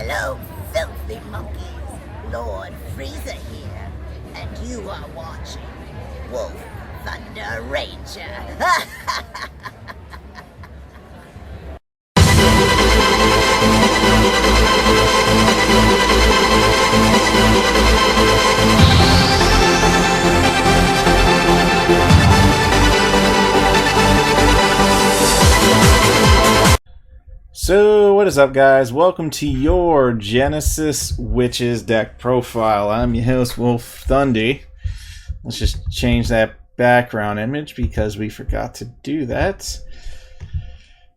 Hello, filthy monkeys. Lord Freezer here, and you are watching Wolf Thunder Ranger. So, what is up, guys? Welcome to your Genesis Witches deck profile. I'm your host, Wolf Thunder. Let's just change that background image because we forgot to do that.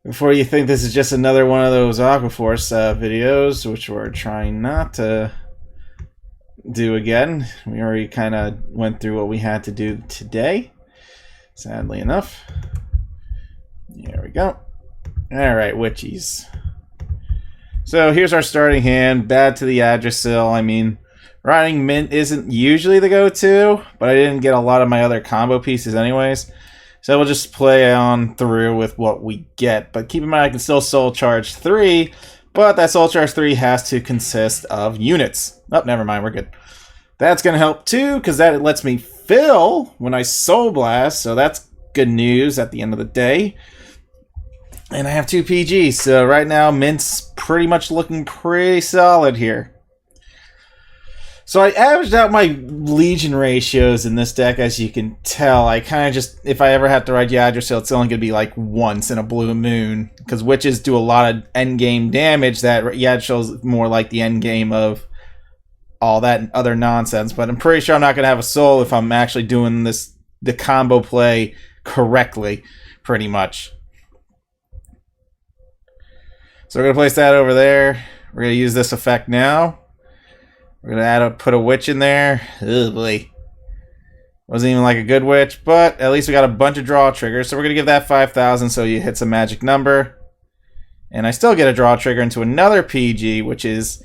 Before you think this is just another one of those Aquaforce videos, which we're trying not to do again. We already kind of went through what we had to do today, sadly enough. There we go. Alright, witchies. So here's our starting hand. Bad to the Yggdrasil. I mean, riding mint isn't usually the go-to, but I didn't get a lot of my other combo pieces anyways. So we'll just play on through with what we get. But keep in mind I can still soul charge 3, but that soul charge 3 has to consist of units. Oh, never mind, we're good. That's going to help too, because that lets me fill when I soul blast, so that's good news at the end of the day. And I have 2 PGs, so right now Mint's pretty much looking pretty solid here. So I averaged out my Legion ratios in this deck, as you can tell. I kind of just, if I ever have to ride Yggdrasil, it's only going to be like once in a blue moon. Because witches do a lot of endgame damage that Yggdrasil is more like the endgame of all that other nonsense. But I'm pretty sure I'm not going to have a soul if I'm actually doing the combo play correctly, pretty much. So we're going to place that over there. We're going to use this effect now. We're going to put a witch in there. Oh boy. Wasn't even like a good witch, but at least we got a bunch of draw triggers. So we're going to give that 5,000 so you hit some magic number. And I still get a draw trigger into another PG, which is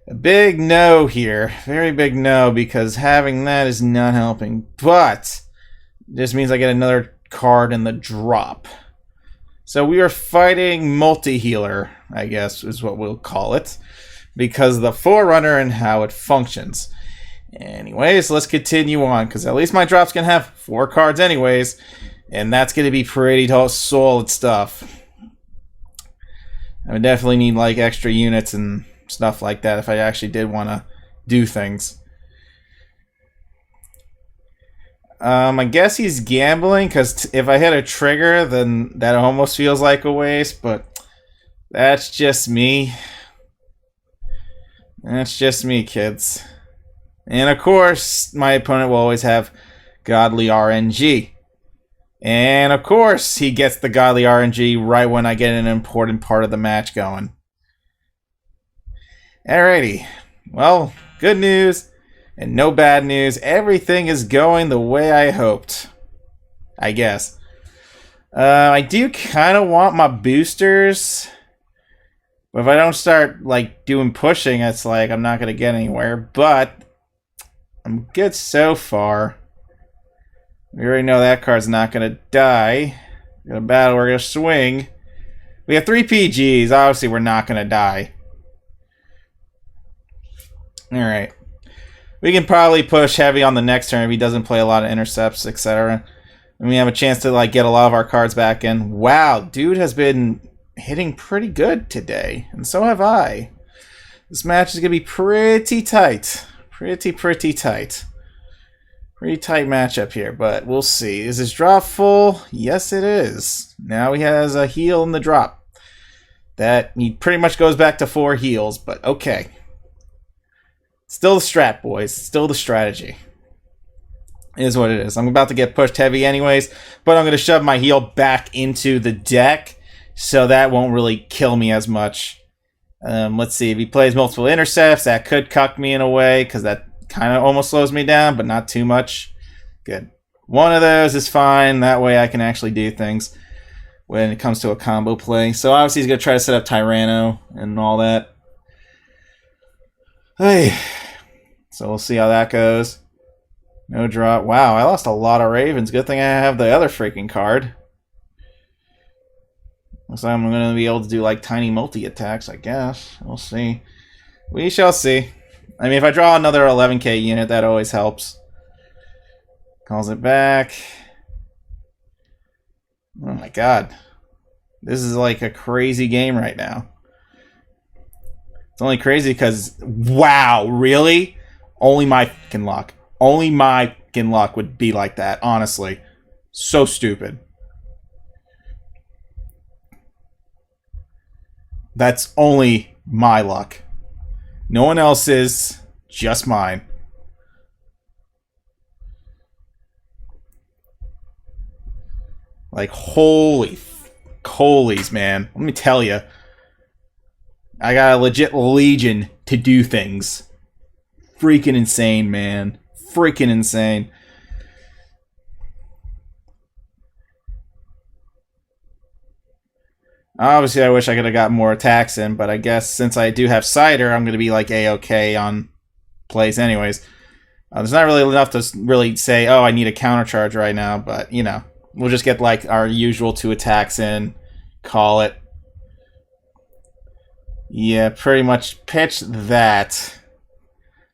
a big no here. Very big no, because having that is not helping. But this means I get another card in the drop. So we are fighting multi-healer, I guess is what we'll call it, because of the Forerunner and how it functions. Anyways, let's continue on, because at least my drops can have 4 cards anyways, and that's going to be pretty solid stuff. I would definitely need like extra units and stuff like that if I actually did want to do things. I guess he's gambling, because if I hit a trigger, then that almost feels like a waste, but that's just me. That's just me, kids. And of course, my opponent will always have godly RNG. And of course, he gets the godly RNG right when I get an important part of the match going. Alrighty. Well, good news. And no bad news. Everything is going the way I hoped, I guess. I do kind of want my boosters. But if I don't start like doing pushing, it's like I'm not going to get anywhere. But I'm good so far. We already know that card's not going to die. We're going to battle. We're going to swing. We have 3 PGs. Obviously, we're not going to die. Alright. We can probably push heavy on the next turn if he doesn't play a lot of intercepts, etc. And we have a chance to like get a lot of our cards back in. Wow, dude has been hitting pretty good today. And so have I. This match is going to be pretty tight. Pretty tight. Pretty tight matchup here, but we'll see. Is his drop full? Yes, it is. Now he has a heal in the drop. That he pretty much goes back to 4 heals, but okay. Still the strat, boys. Still the strategy. It is what it is. I'm about to get pushed heavy anyways, but I'm going to shove my heal back into the deck, so that won't really kill me as much. Let's see. If he plays multiple intercepts, that could cuck me in a way, because that kind of almost slows me down, but not too much. Good. One of those is fine. That way I can actually do things when it comes to a combo play. So obviously he's going to try to set up Tyranno and all that. Hey. So we'll see how that goes. No drop. Wow, I lost a lot of Ravens. Good thing I have the other freaking card. Looks like I'm going to be able to do like tiny multi-attacks, I guess. We'll see. We shall see. I mean, if I draw another 11k unit, that always helps. Calls it back. Oh my god. This is like a crazy game right now. It's only crazy because, wow, really? Only my fucking luck. Only my fucking luck would be like that, honestly. So stupid. That's only my luck. No one else's, just mine. Like, holy colies, man. Let me tell you. I got a legit legion to do things. Freaking insane, man. Freaking insane. Obviously, I wish I could have got more attacks in, but I guess since I do have cider, I'm going to be like A-OK on plays anyways. There's not really enough to really say, oh, I need a countercharge right now, but, you know, we'll just get like our usual 2 attacks in, call it. Yeah, pretty much pitch that.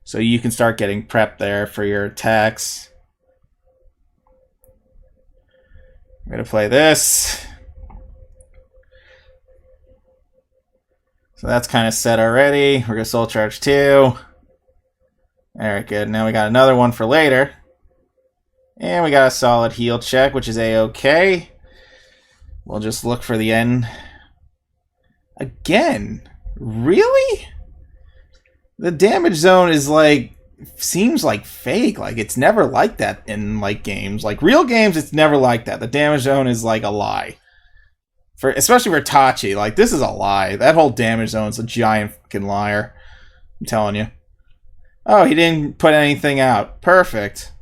So you can start getting prepped there for your attacks. I'm going to play this. So that's kind of set already. We're going to soul charge 2. Alright, good. Now we got another one for later. And we got a solid heal check, which is A-OK. We'll just look for the end. Again? Really? The damage zone is like... seems like fake. Like, it's never like that in, like, games. Like, real games, it's never like that. The damage zone is like a lie. Especially for Tachi, like, this is a lie. That whole damage zone's a giant fucking liar. I'm telling you. Oh, he didn't put anything out. Perfect.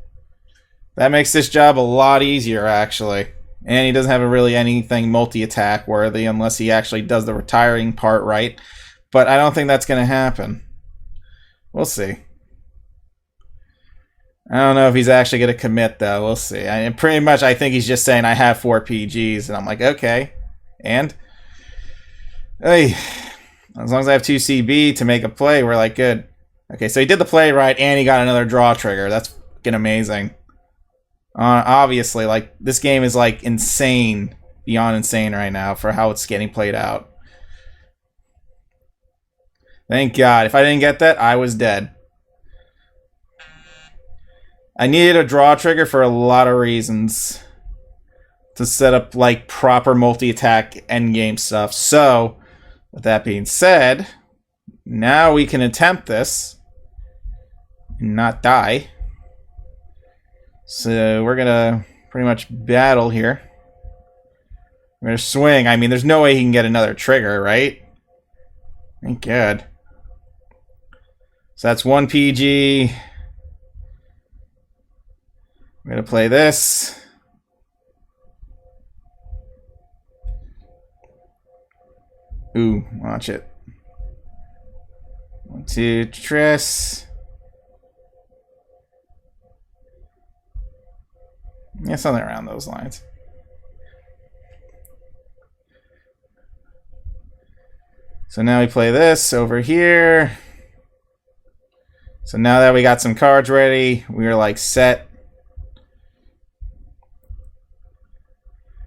That makes this job a lot easier, actually. And he doesn't have really anything multi-attack worthy unless he actually does the retiring part right. But I don't think that's going to happen. We'll see. I don't know if he's actually going to commit, though. We'll see. Pretty much, I think he's just saying, I have 4 PGs. And I'm like, okay. And? Hey, as long as I have 2 CB to make a play, we're like, good. Okay, so he did the play right, and he got another draw trigger. That's fucking amazing. Obviously, like, this game is, like, insane. Beyond insane right now for how it's getting played out. Thank God. If I didn't get that, I was dead. I needed a draw trigger for a lot of reasons. To set up, like, proper multi-attack endgame stuff. So, with that being said, now we can attempt this. And not die. So, we're gonna pretty much battle here. We're gonna swing. I mean, there's no way he can get another trigger, right? Thank God. So that's 1 PG. I'm gonna play this. Ooh, watch it. 1, 2, Tress. Yeah, something around those lines. So now we play this over here. So now that we got some cards ready, we are like set.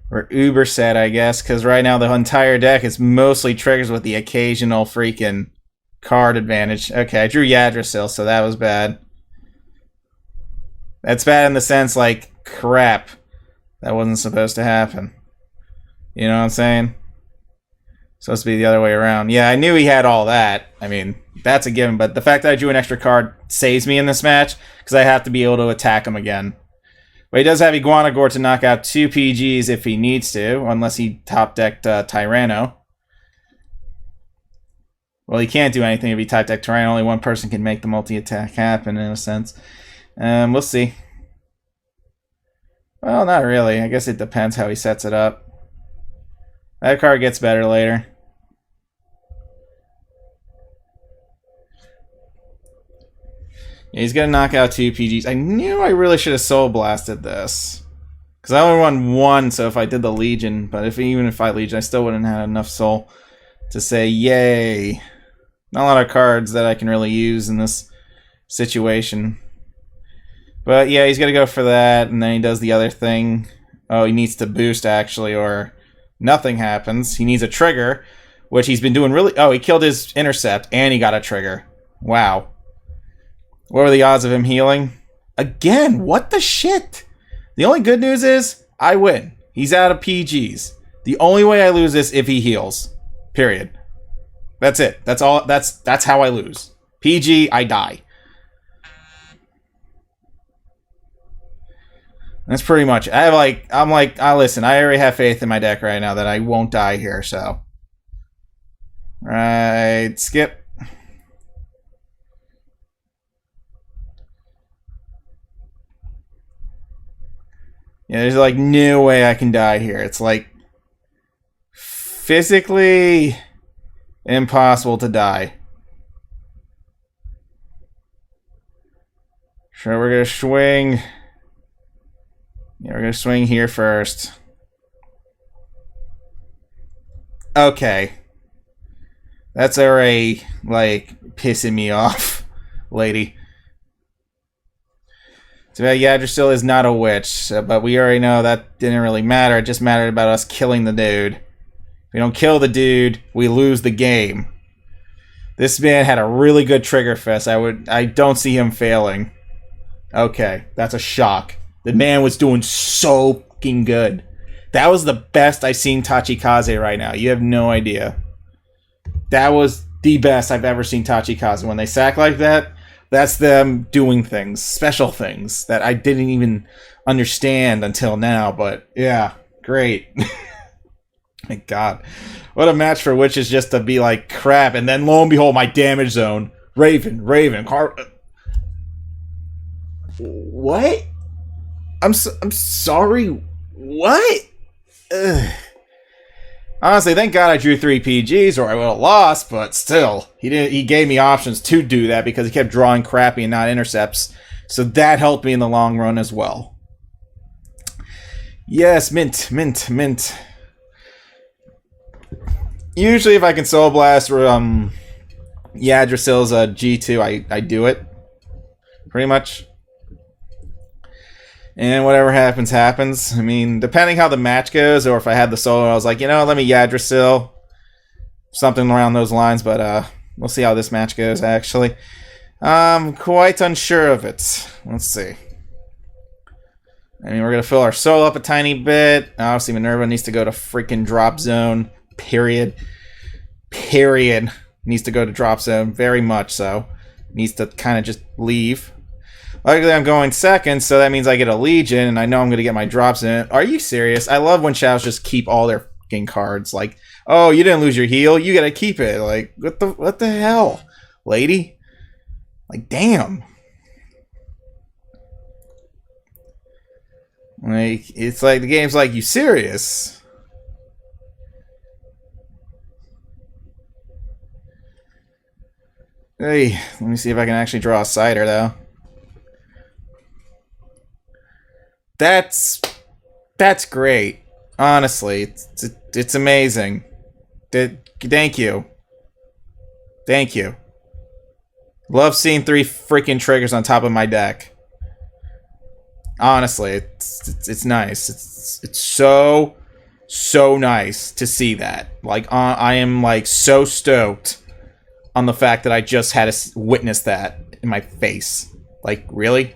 We're uber set, I guess, because right now the entire deck is mostly triggers with the occasional freaking card advantage. Okay, I drew Yggdrasil, so that was bad. That's bad in the sense, like, crap. That wasn't supposed to happen. You know what I'm saying? Supposed to be the other way around. Yeah, I knew he had all that. I mean, that's a given. But the fact that I drew an extra card saves me in this match, because I have to be able to attack him again. But he does have Iguana Gore to knock out 2 PGs if he needs to, unless he top-decked Tyranno. Well, he can't do anything if he top-decked Tyranno. Only one person can make the multi-attack happen, in a sense. We'll see. Well, not really. I guess it depends how he sets it up. That card gets better later. Yeah, he's going to knock out 2 PGs. I knew I really should have Soul Blasted this. Because Because I only won one, so if I did the Legion, but even if I Legion, I still wouldn't have enough soul to say, yay. Not a lot of cards that I can really use in this situation. But yeah, he's got to go for that, and then he does the other thing. Oh, he needs to boost, actually, or nothing happens. He needs a trigger, which he's been doing really... Oh, he killed his intercept, and he got a trigger. Wow. What were the odds of him healing? Again, what the shit? The only good news is, I win. He's out of PGs. The only way I lose is if he heals. Period. That's it. That's all. That's how I lose. PG, I die. That's pretty much. Listen, I already have faith in my deck right now that I won't die here, so. Right, skip. Yeah, there's like no way I can die here. It's like physically impossible to die. So we're gonna swing. Yeah, we're gonna swing here first. Okay. That's already, like, pissing me off, lady. So Yggdrasil is not a witch, but we already know that didn't really matter. It just mattered about us killing the dude. If we don't kill the dude, we lose the game. This man had a really good trigger fest. I don't see him failing. Okay, that's a shock. The man was doing so fucking good. That was the best I've seen Tachikaze right now. You have no idea. That was the best I've ever seen Tachikaze. When they sack like that, that's them doing things, special things, that I didn't even understand until now. But, yeah, great. My God. What a match for witches just to be like crap. And then, lo and behold, my damage zone. Raven. What? I'm sorry. What? Ugh. Honestly, thank God I drew 3 PGs or I would have lost, but still. He gave me options to do that because he kept drawing crappy and not intercepts. So that helped me in the long run as well. Yes, mint. Usually if I can Soul Blast or Yggdrasil's G2, I do it. Pretty much. And whatever happens, happens. I mean, depending how the match goes, or if I had the solo, I was like, you know, let me Yggdrasil. Something around those lines, but we'll see how this match goes, actually. I'm quite unsure of it. Let's see. I mean, we're going to fill our soul up a tiny bit. Obviously, Minerva needs to go to freaking drop zone. Period. Needs to go to drop zone. Very much so. Needs to kind of just leave. Luckily, I'm going second, so that means I get a Legion, and I know I'm going to get my drops in it. Are you serious? I love when Chows just keep all their fucking cards. Like, oh, you didn't lose your heal, you got to keep it. Like, what the hell, lady? Like, damn. Like, it's like the game's like, you serious? Hey, let me see if I can actually draw a cider, though. That's great. Honestly, it's amazing. Thank you. Love seeing 3 freaking triggers on top of my deck. Honestly, it's nice. It's so nice to see that. Like, I am like so stoked on the fact that I just had to witness that in my face. Like, really?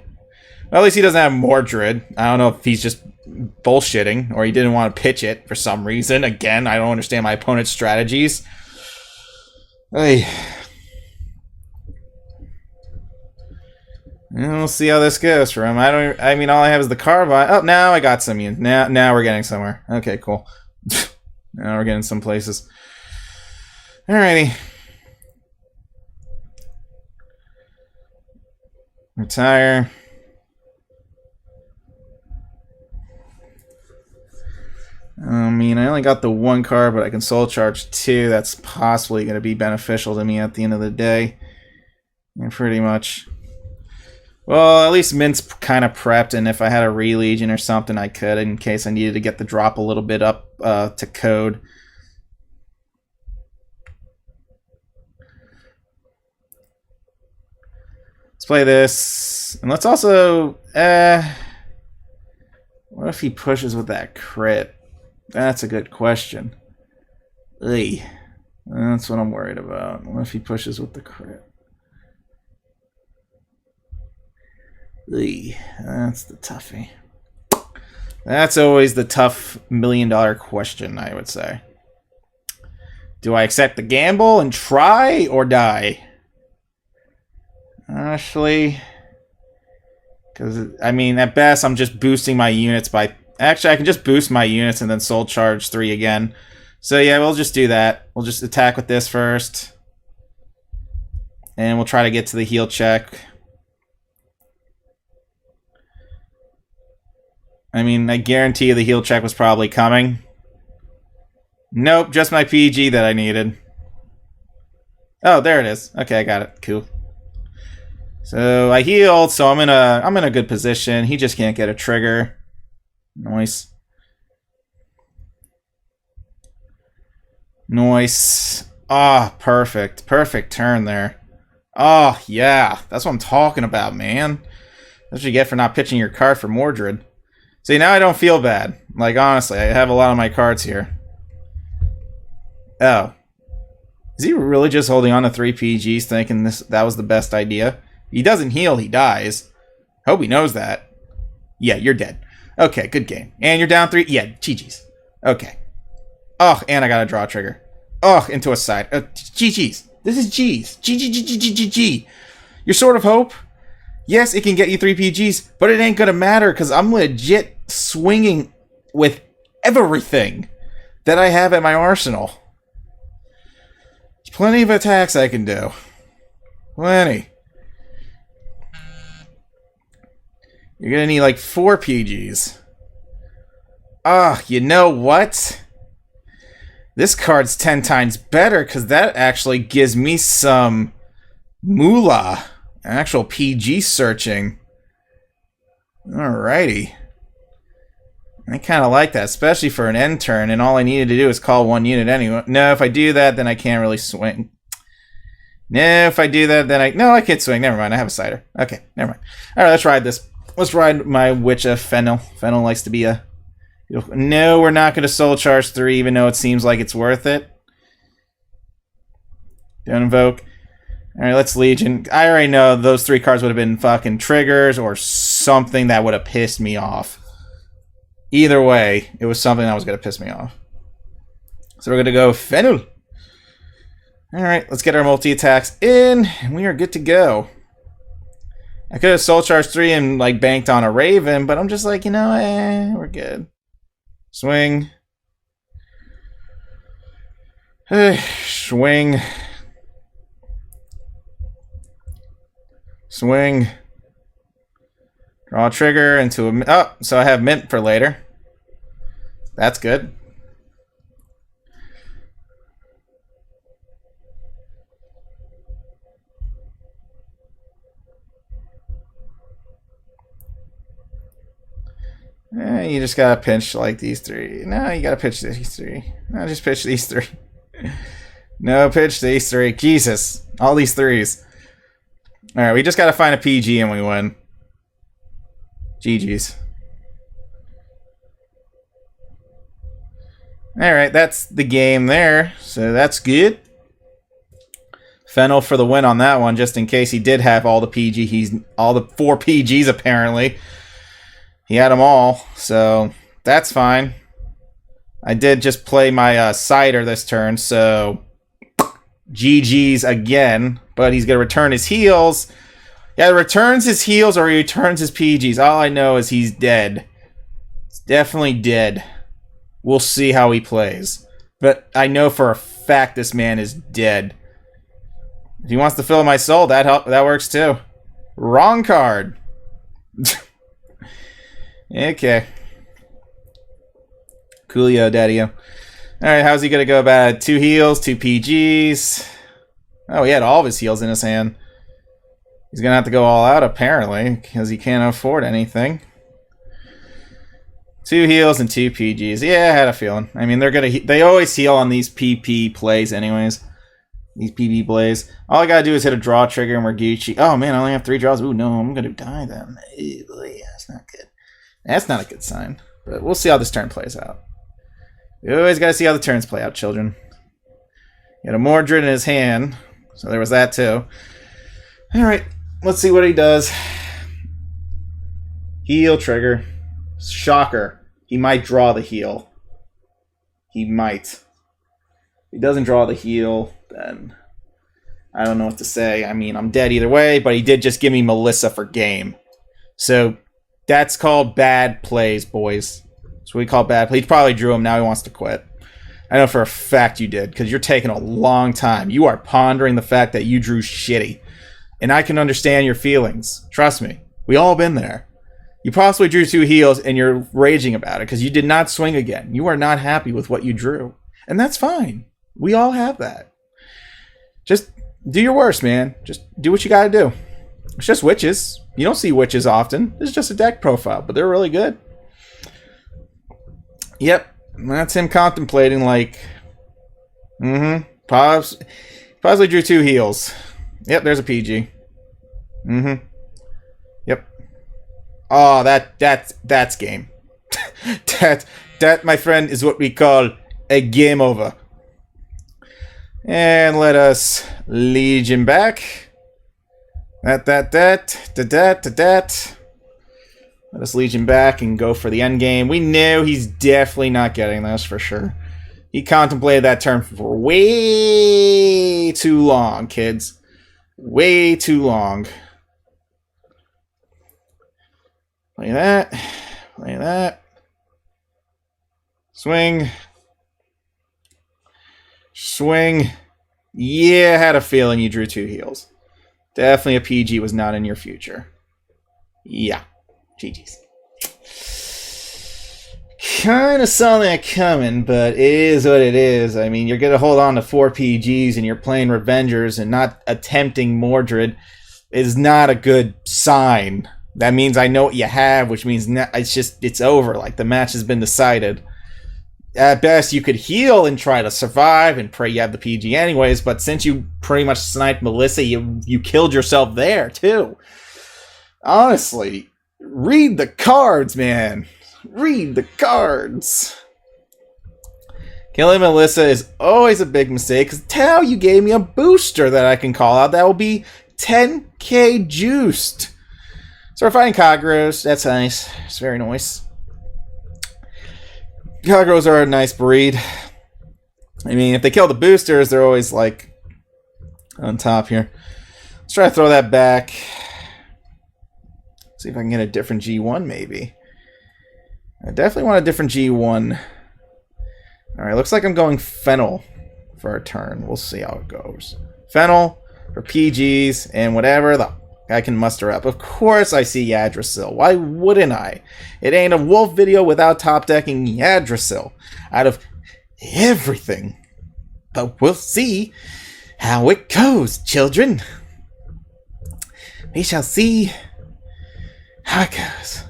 Well, at least he doesn't have Mordred. I don't know if he's just bullshitting or he didn't want to pitch it for some reason. Again, I don't understand my opponent's strategies. Hey. We'll see how this goes for him. I mean, all I have is the Carbine. Oh, now I got some. Now we're getting somewhere. Okay, cool. Now we're getting some places. Alrighty. Retire. I mean, I only got the 1 card, but I can soul charge 2. That's possibly going to be beneficial to me at the end of the day. And pretty much. Well, at least Mint's kind of prepped, and if I had a re-legion or something, I could, in case I needed to get the drop a little bit up to code. Let's play this. And let's also... what if he pushes with that crit? That's a good question. Ugh. That's what I'm worried about. What if he pushes with the crit? Ugh. That's the toughie. That's always the tough $1 million question, I would say. Do I accept the gamble and try or die? Actually, because, I mean, at best, I'm just boosting my units by... Actually, I can just boost my units and then soul charge 3 again. So, yeah, we'll just do that. We'll just attack with this first. And we'll try to get to the heal check. I mean, I guarantee you the heal check was probably coming. Nope, just my PG that I needed. Oh, there it is. Okay, I got it. Cool. So I healed, so I'm in a good position. He just can't get a trigger. Nice. Nice. Ah, perfect. Perfect turn there. Oh, yeah. That's what I'm talking about, man. That's what you get for not pitching your card for Mordred. See, now I don't feel bad. Like, honestly, I have a lot of my cards here. Oh. Is he really just holding on to 3 PGs thinking that was the best idea? He doesn't heal, he dies. Hope he knows that. Yeah, you're dead. Okay, good game. And you're down 3? Yeah, GG's. Okay. Oh, and I got a draw trigger. Oh, into a side. GG's. This is G's. G. Your Sword of Hope? Yes, it can get you 3 PGs, but it ain't gonna matter because I'm legit swinging with everything that I have at my arsenal. There's plenty of attacks I can do. Plenty. You're gonna need like 4 PGs. Ah, you know what? This card's 10 times better because that actually gives me some moolah. Actual PG searching. Alrighty. I kind of like that, especially for an end turn, and all I needed to do is call 1 unit anyway. No, if I do that, then I can't really swing. No, if I do that, then I can't swing. Never mind, I have a cider. Okay, never mind. Alright, let's ride this. Let's ride my witch of Fennel. Fennel likes to be a... No, we're not going to soul charge 3, even though it seems like it's worth it. Don't invoke. Alright, let's Legion. I already know those 3 cards would have been fucking triggers or something that would have pissed me off. Either way, it was something that was going to piss me off. So we're going to go Fennel. Alright, let's get our multi-attacks in, and we are good to go. I could have soul charged 3 and like banked on a Raven, but I'm just like, you know, we're good. Swing. Swing. Swing. Draw a trigger into a... Oh, so I have Mint for later. That's good. You just gotta pinch like these 3. No, you gotta pitch these 3. No, just pitch these 3. No, pitch these 3. Jesus. All these 3s. Alright, we just gotta find a PG and we win. GG's. Alright, that's the game there. So that's good. Fennel for the win on that one, just in case he did have all the PG. All the 4 PGs apparently. He had them all, so that's fine. I did just play my cider this turn, so GG's again. But he's going to return his heals. Yeah, he returns his heals or he returns his PGs. All I know is he's dead. He's definitely dead. We'll see how he plays. But I know for a fact this man is dead. If he wants to fill my soul, that works too. Wrong card. Okay. Coolio, daddy-o. Alright, how's he gonna go about it? 2 heals, 2 PGs. Oh, he had all of his heals in his hand. He's gonna have to go all out apparently because he can't afford anything. 2 heals and 2 PGs. Yeah, I had a feeling. I mean, they always heal on these PP plays anyways. These PP plays. All I gotta do is hit a draw trigger and we're Gucci. Oh man, I only have 3 draws. Ooh, no, I'm gonna die then. Ew, yeah, that's not good. That's not a good sign. But we'll see how this turn plays out. You always gotta see how the turns play out, children. He had a Mordred in his hand, so there was that too. Alright, let's see what he does. Heal trigger. Shocker. He might draw the heal. He might. If he doesn't draw the heal, then I don't know what to say. I mean, I'm dead either way, but he did just give me Melissa for game. So that's called bad plays, boys. That's what we call bad plays. He probably drew him. Now he wants to quit. I know for a fact you did, because you're taking a long time. You are pondering the fact that you drew shitty. And I can understand your feelings. Trust me. We all been there. You possibly drew 2 heals and you're raging about it because you did not swing again. You are not happy with what you drew. And that's fine. We all have that. Just do your worst, man. Just do what you gotta do. It's just witches. You don't see witches often. This is just a deck profile, but they're really good. Yep. That's him contemplating like... Possibly drew 2 heals. Yep, there's a PG. Yep. Oh, that's game. that, my friend, is what we call a game over. And let us Legion back. Let us Legion back and go for the end game. We knew he's definitely not getting this for sure. He contemplated that turn for way too long, kids. Way too long. Play that. Play that. Swing. Swing. Yeah, I had a feeling you drew 2 heals. Definitely a PG was not in your future. Yeah. GG's. Kind of saw that coming, but it is what it is. I mean, you're going to hold on to 4 PGs and you're playing Revengers and not attempting Mordred is not a good sign. That means I know what you have, which means it's over. Like, the match has been decided. At best, you could heal and try to survive and pray you have the PG anyways, but since you pretty much sniped Melissa, you killed yourself there, too. Honestly, read the cards, man. Read the cards. Killing Melissa is always a big mistake, because now you gave me a booster that I can call out. That will be 10k juiced. So we're fighting Kagros. That's nice. It's very nice. Kagros are a nice breed. I mean, if they kill the boosters, they're always, like, on top here. Let's try to throw that back. See if I can get a different G1, maybe. I definitely want a different G1. Alright, looks like I'm going Fennel for a turn. We'll see how it goes. Fennel for PGs and whatever the I can muster up. Of course I see Yggdrasil. Why wouldn't I? It ain't a wolf video without top decking Yggdrasil. Out of everything. But we'll see how it goes, children. We shall see how it goes.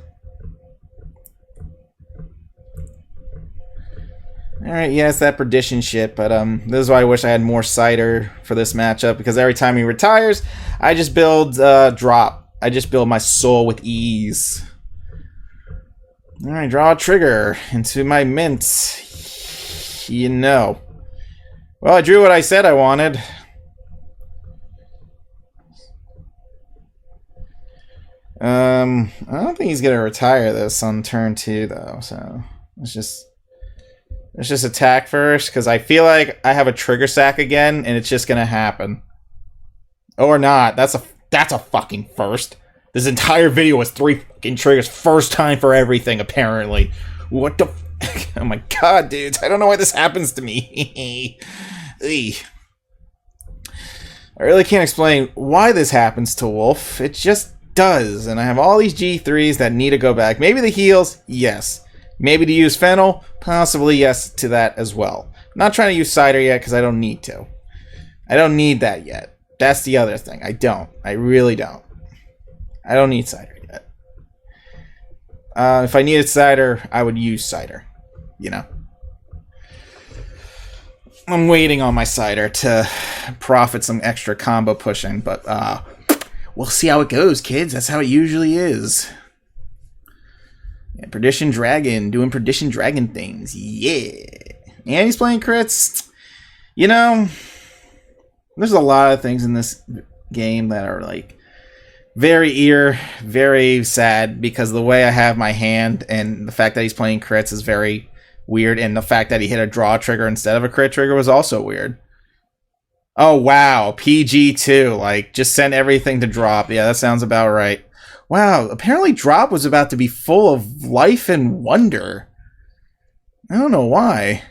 Alright, yes, that perdition shit, but this is why I wish I had more cider for this matchup, because every time he retires, I just build drop. I just build my soul with ease. Alright, draw a trigger into my mint. You know. Well, I drew what I said I wanted. I don't think he's gonna retire this on turn 2, though, so let's just attack first, because I feel like I have a trigger sack again, and it's just gonna happen. Or not. That's a fucking first. This entire video was 3 fucking triggers. First time for everything, apparently. What the... Oh my god, dudes. I don't know why this happens to me. I really can't explain why this happens to Wolf. It just does. And I have all these G3s that need to go back. Maybe the heals, yes. Maybe to use Fennel, possibly yes to that as well. I'm not trying to use cider yet because I don't need to. I don't need that yet. That's the other thing. I don't. I really don't. I don't need cider yet. If I needed cider, I would use cider. You know. I'm waiting on my cider to profit some extra combo pushing, but we'll see how it goes, kids. That's how it usually is. Yeah, Perdition Dragon, doing Perdition Dragon things. Yeah. And he's playing crits. You know, there's a lot of things in this game that are like very sad because the way I have my hand and the fact that he's playing crits is very weird, and the fact that he hit a draw trigger instead of a crit trigger was also weird. Oh wow, PG2, like just send everything to drop. Yeah, that sounds about right. Wow, apparently drop was about to be full of life and wonder. I don't know why.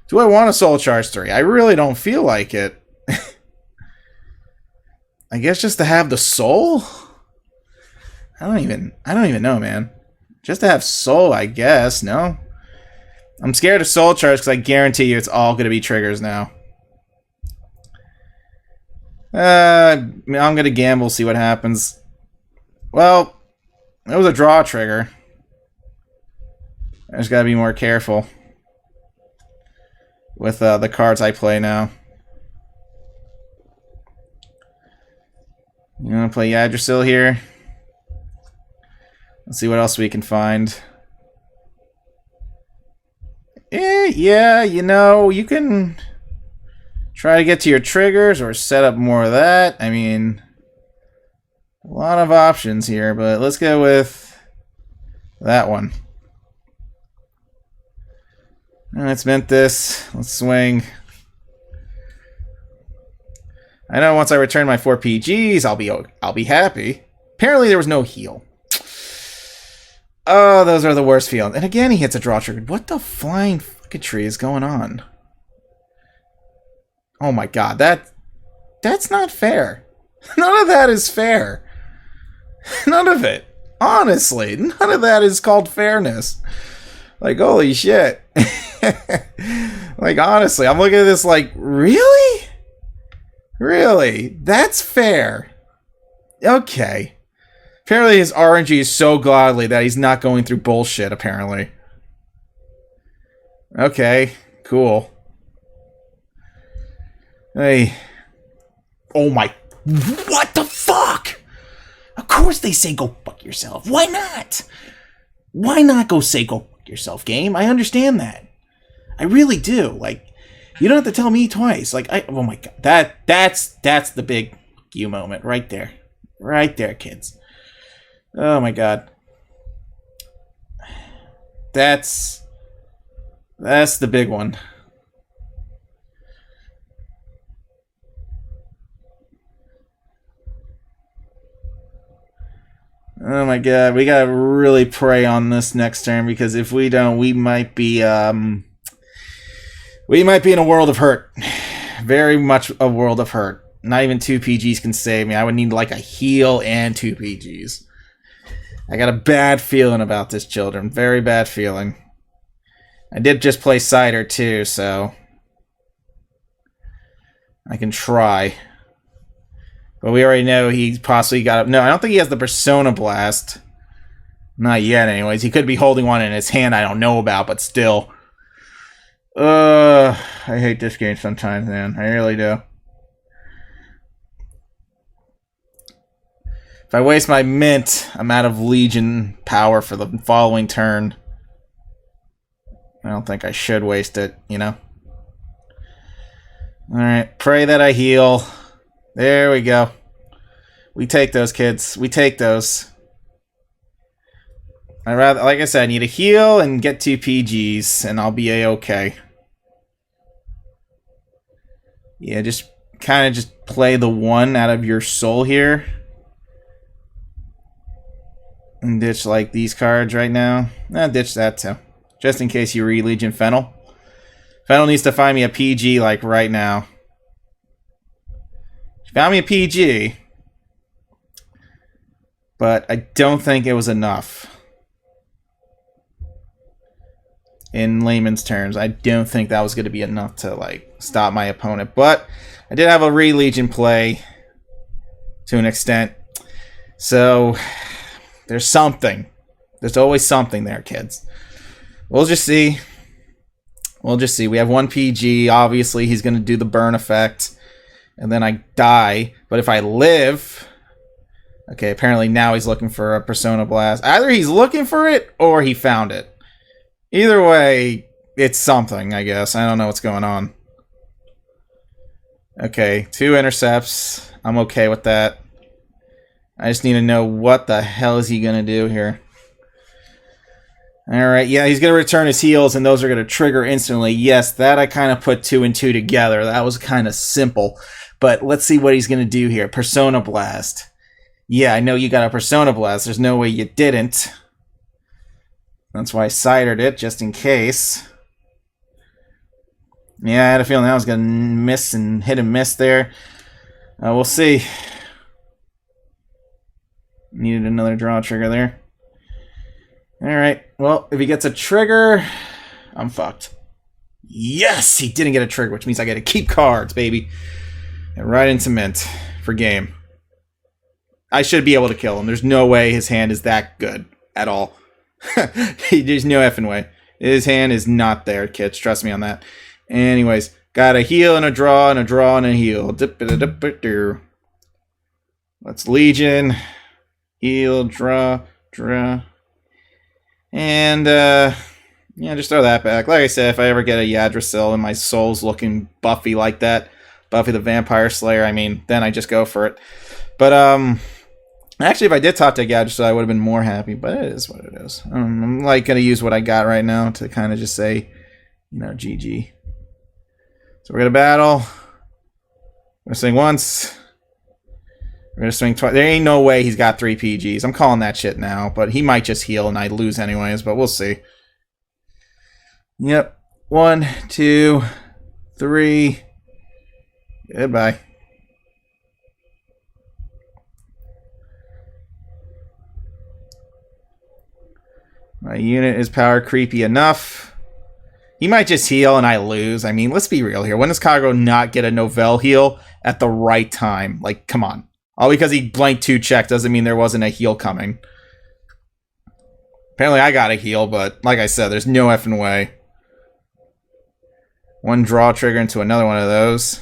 Do I want a soul charge 3? I really don't feel like it. I guess just to have the soul? I don't even know, man. Just to have soul, I guess, no? I'm scared of soul charge because I guarantee you it's all going to be triggers now. I'm going to gamble, see what happens. Well, it was a draw trigger. I just got to be more careful with the cards I play now. You want to play Yggdrasil here? Let's see what else we can find. Yeah, you know, you can try to get to your triggers or set up more of that. I mean, a lot of options here, but let's go with that one. Let's mint this. Let's swing. I know once I return my 4 PGs, I'll be happy. Apparently there was no heal. Oh, those are the worst feelings. And again, he hits a draw trigger. What the flying fucking tree is going on? Oh my god, that's not fair. None of that is fair. None of it. Honestly, none of that is called fairness. Like, holy shit. Like, honestly, I'm looking at this like, really? Really? That's fair. Okay. Apparently his RNG is so godly that he's not going through bullshit, apparently. Okay, cool. Hey. Oh my... What the fuck? Of course they say go fuck yourself. Why not? Why not go say go fuck yourself, game? I understand that. I really do. Like, you don't have to tell me twice. Like, oh my god. That's the big you moment right there. Right there, kids. Oh my god. That's the big one. Oh my god, we gotta really pray on this next turn, because if we don't, we might be in a world of hurt. Very much a world of hurt. Not even 2 PGs can save me. I would need like a heal and 2 PGs. I got a bad feeling about this, children. Very bad feeling. I did just play Cider too, so I can try. But we already know he possibly got... No, I don't think he has the Persona Blast. Not yet, anyways. He could be holding one in his hand I don't know about, but still. I hate this game sometimes, man. I really do. If I waste my mint, I'm out of Legion power for the following turn. I don't think I should waste it, you know? Alright, pray that I heal. There we go. We take those, kids. We take those. I rather, like I said, I need a heal and get 2 PGs, and I'll be a-okay. Yeah, just kind of just play the 1 out of your soul here. And ditch, like, these cards right now. Ditch that, too. Just in case you re-Legion Fennel. Fennel needs to find me a PG, like, right now. She found me a PG. But I don't think it was enough. In layman's terms, I don't think that was going to be enough to, like, stop my opponent. But I did have a re-Legion play to an extent. So there's something. There's always something there, kids. We'll just see. We'll just see. We have 1 PG. Obviously, he's going to do the burn effect. And then I die. But if I live... Okay, apparently now he's looking for a Persona Blast. Either he's looking for it or he found it. Either way, it's something, I guess. I don't know what's going on. Okay, 2 intercepts. I'm okay with that. I just need to know what the hell is he going to do here. Alright, yeah, he's going to return his heals, and those are going to trigger instantly. Yes, that I kind of put 2 and 2 together. That was kind of simple. But let's see what he's going to do here. Persona Blast. Yeah, I know you got a Persona Blast. There's no way you didn't. That's why I cidered it, just in case. Yeah, I had a feeling that was going to miss and hit and miss there. We'll see. Needed another draw trigger there. Alright, well, if he gets a trigger, I'm fucked. Yes! He didn't get a trigger, which means I get to keep cards, baby. And right into mint for game. I should be able to kill him. There's no way his hand is that good at all. There's no effing way. His hand is not there, kids. Trust me on that. Anyways, got a heal and a draw and a draw and a heal. Let's Legion. Heal, draw. And, yeah, just throw that back. Like I said, if I ever get a Yggdrasil and my soul's looking Buffy like that, Buffy the Vampire Slayer, I mean, then I just go for it. But, actually, if I did top deck Yggdrasil, I would have been more happy, but it is what it is. I'm, like, going to use what I got right now to kind of just say, you know, GG. So we're going to battle. We're going to swing once. We're going to swing twice. There ain't no way he's got 3 PGs. I'm calling that shit now, but he might just heal and I lose anyways, but we'll see. Yep. 1, 2, 3. Goodbye. My unit is power creepy enough. He might just heal and I lose. I mean, let's be real here. When does Kagero not get a Novell heal at the right time? Like, come on. All because he blanked 2 check doesn't mean there wasn't a heal coming. Apparently I got a heal, but like I said, there's no effing way. 1 draw trigger into another one of those.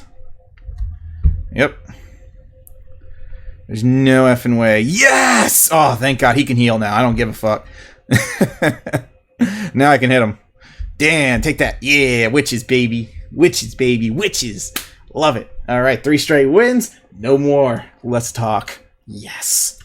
Yep. There's no effing way. Yes! Oh, thank God he can heal now. I don't give a fuck. Now I can hit him. Damn, take that. Yeah, witches, baby. Witches, baby. Witches. Love it. All right, 3 straight wins. No more. Let's talk. Yes.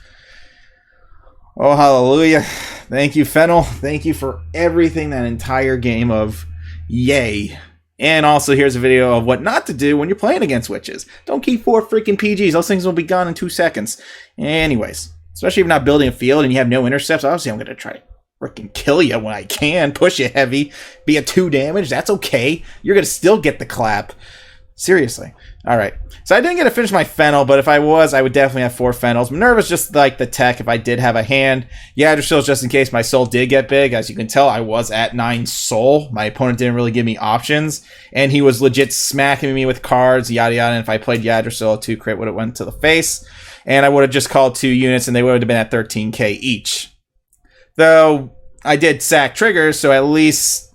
Oh, hallelujah. Thank you, Fennel. Thank you for everything that entire game of yay. And also, here's a video of what not to do when you're playing against witches. Don't keep 4 freaking PGs. Those things will be gone in 2 seconds. Anyways, especially if you're not building a field and you have no intercepts, obviously I'm going to try to freaking kill you when I can. Push you heavy. Be a 2 damage. That's okay. You're going to still get the clap. Seriously. All right. So I didn't get to finish my Fennel, but if I was, I would definitely have 4 Fennels. Minerva's just like the tech if I did have a hand. Yggdrasil's just in case my soul did get big. As you can tell, I was at 9 soul. My opponent didn't really give me options, and he was legit smacking me with cards, yada yada. And if I played Yggdrasil, a 2 crit would have went to the face, and I would have just called 2 units, and they would have been at 13k each. Though I did sack triggers, so at least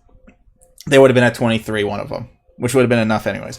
they would have been at 23, one of them, which would have been enough anyways.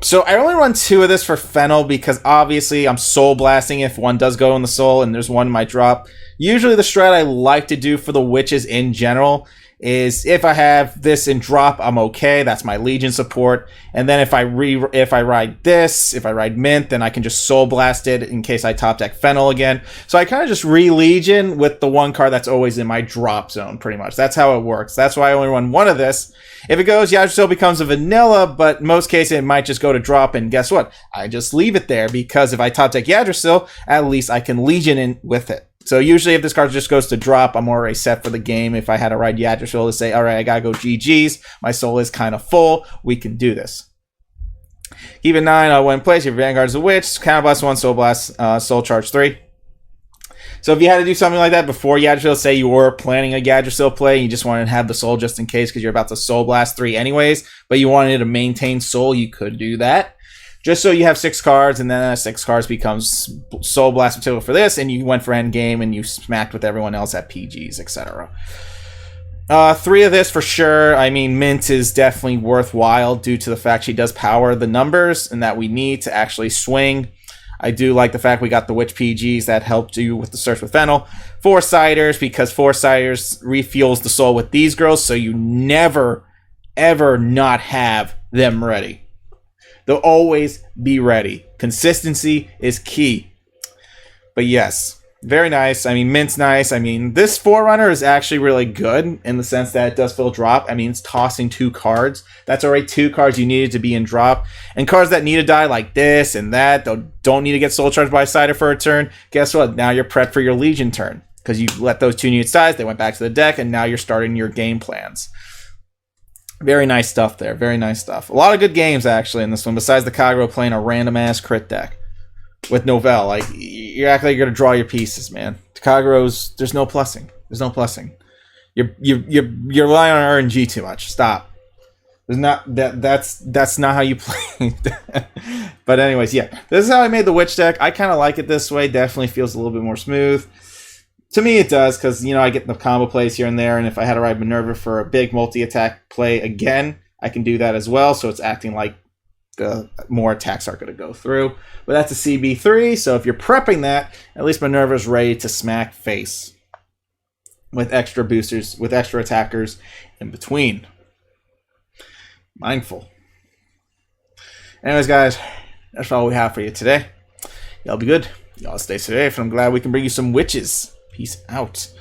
So I only run 2 of this for Fennel because obviously I'm soul blasting if one does go in the soul and there's one might drop. Usually the strat I like to do for the witches in general is if I have this in drop, I'm okay. That's my Legion support. And then if I ride this, if I ride Mint, then I can just soul blast it in case I top deck Fennel again. So I kind of just re-Legion with the 1 card that's always in my drop zone, pretty much. That's how it works. That's why I only run 1 of this. If it goes, Yggdrasil becomes a vanilla, but most cases it might just go to drop, and guess what? I just leave it there because if I top deck Yggdrasil, at least I can Legion in with it. So usually if this card just goes to drop, I'm already set for the game. If I had to ride Yggdrasil to say, all right, I gotta go GG's, my soul is kind of full, we can do this. Keep in mind, when in place, your Vanguard is a witch, counterblast 1, soul blast, soul charge 3. So if you had to do something like that before Yggdrasil, say you were planning a Yggdrasil play, and you just wanted to have the soul just in case because you're about to soul blast 3 anyways, but you wanted to maintain soul, you could do that. Just so you have 6 cards, and then that 6 cards becomes Soul Blast material for this, and you went for endgame, and you smacked with everyone else at PGs, etc. 3 of this for sure. I mean, Mint is definitely worthwhile due to the fact she does power the numbers and that we need to actually swing. I do like the fact we got the Witch PGs that helped you with the search with Fennel. 4 ciders, because 4 ciders refuels the soul with these girls, so you never, ever not have them ready. They'll always be ready. Consistency is key. But yes, very nice. I mean, Mint's nice. I mean, this Forerunner is actually really good in the sense that it does fill drop. I mean, it's tossing 2 cards. That's already 2 cards you needed to be in drop. And cards that need to die like this and that, don't need to get soul charged by Cider for a turn. Guess what? Now you're prepped for your Legion turn. Because you let those 2 units die, they went back to the deck, and now you're starting your game plans. Very nice stuff there. Very nice stuff. A lot of good games, actually, in this one, besides the Kagero playing a random-ass crit deck with Novell. Like, you're acting like you're going to draw your pieces, man. Kagero's, there's no plussing. There's no plussing. You're relying on RNG too much. Stop. There's not that's not how you play. But anyways, yeah. This is how I made the Witch deck. I kind of like it this way. Definitely feels a little bit more smooth. To me, it does, because, you know, I get the combo plays here and there, and if I had to ride Minerva for a big multi-attack play again, I can do that as well, so it's acting like the more attacks are going to go through. But that's a CB3, so if you're prepping that, at least Minerva's ready to smack face with extra boosters, with extra attackers in between. Mindful. Anyways, guys, that's all we have for you today. Y'all be good. Y'all stay safe, and I'm glad we can bring you some witches. Peace out.